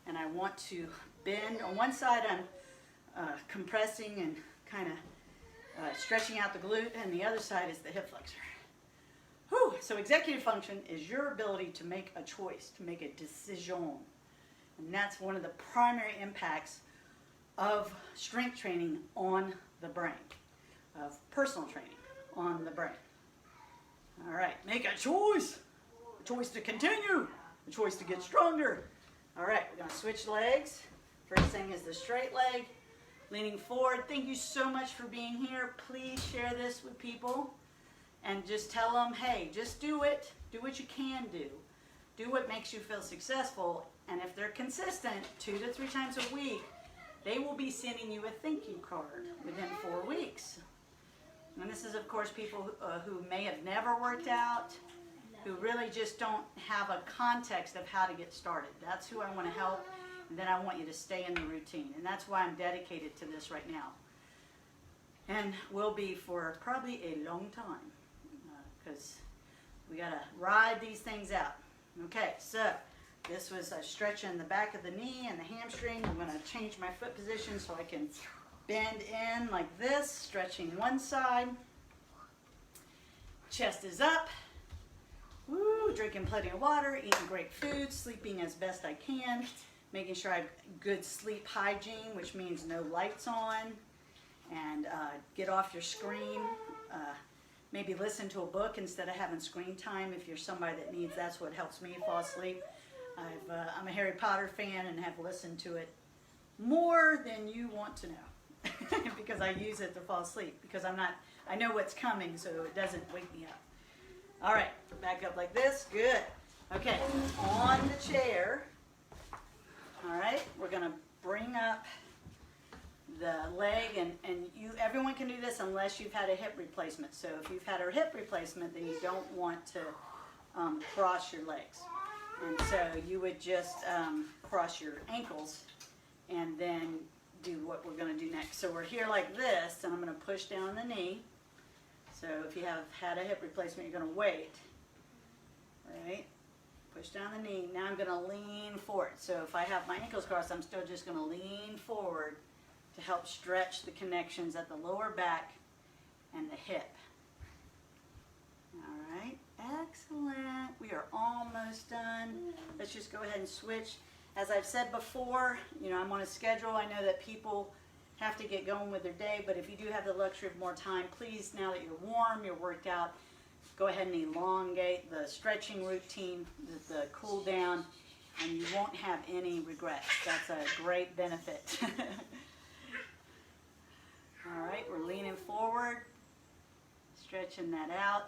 and I want to bend. On one side I'm compressing and kind of stretching out the glute, and the other side is the hip flexor. Whew. So executive function is your ability to make a choice, to make a decision. And that's one of the primary impacts of strength training on the brain, of personal training on the brain. All right, make a choice to continue, a choice to get stronger. All right, we're going to switch legs. First thing is the straight leg, leaning forward. Thank you so much for being here. Please share this with people. And just tell them, hey, just do it. Do what you can do. Do what makes you feel successful. And if they're consistent 2 to 3 times a week, they will be sending you a thank you card within 4 weeks. And this is, of course, people who may have never worked out, who really just don't have a context of how to get started. That's who I want to help. And then I want you to stay in the routine. And that's why I'm dedicated to this right now. And will be for probably a long time. Because we got to ride these things out. Okay, so this was a stretch in the back of the knee and the hamstring. I'm going to change my foot position so I can bend in like this, stretching one side. Chest is up. Woo, drinking plenty of water, eating great food, sleeping as best I can, making sure I have good sleep hygiene, which means no lights on, and get off your screen. Maybe listen to a book instead of having screen time if you're somebody that needs. That's what helps me fall asleep. I'm a Harry Potter fan and have listened to it more than you want to know because I use it to fall asleep because I know what's coming, so it doesn't wake me up. All right, back up like this. Good. Okay, on the chair. All right, we're going to bring up the leg, and everyone can do this unless you've had a hip replacement. So if you've had a hip replacement, then you don't want to cross your legs. And so you would just cross your ankles and then do what we're going to do next. So we're here like this, and I'm going to push down the knee. So if you have had a hip replacement, you're going to wait. Right? Push down the knee. Now I'm going to lean forward. So if I have my ankles crossed, I'm still just going to lean forward to help stretch the connections at the lower back and the hip. All right, excellent. We are almost done. Let's just go ahead and switch. As I've said before, I'm on a schedule. I know that people have to get going with their day, but if you do have the luxury of more time, please, now that you're warm, you're worked out, go ahead and elongate the stretching routine, the cool down, and you won't have any regrets. That's a great benefit. All right, we're leaning forward, stretching that out.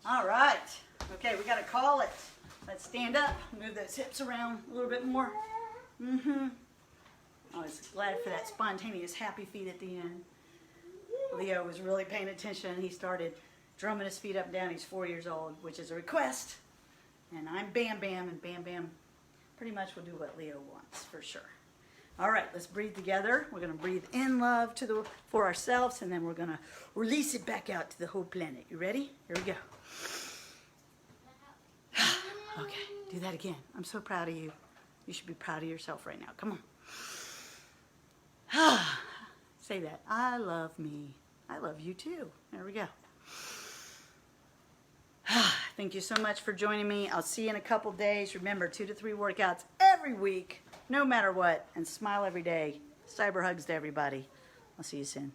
All right, okay, we got to call it. Let's stand up, move those hips around a little bit more. I was glad for that spontaneous happy feet at the end. Leo was really paying attention. He started drumming his feet up and down. He's 4 years old, which is a request. And I'm Bam Bam, and Bam Bam pretty much will do what Leo wants, for sure. All right, let's breathe together. We're going to breathe in love for ourselves, and then we're going to release it back out to the whole planet. You ready? Here we go. Okay, do that again. I'm so proud of you. You should be proud of yourself right now. Come on. Say that. I love me. I love you too. There we go. Thank you so much for joining me. I'll see you in a couple days. Remember, 2 to 3 workouts every week, no matter what, and smile every day. Cyber hugs to everybody. I'll see you soon.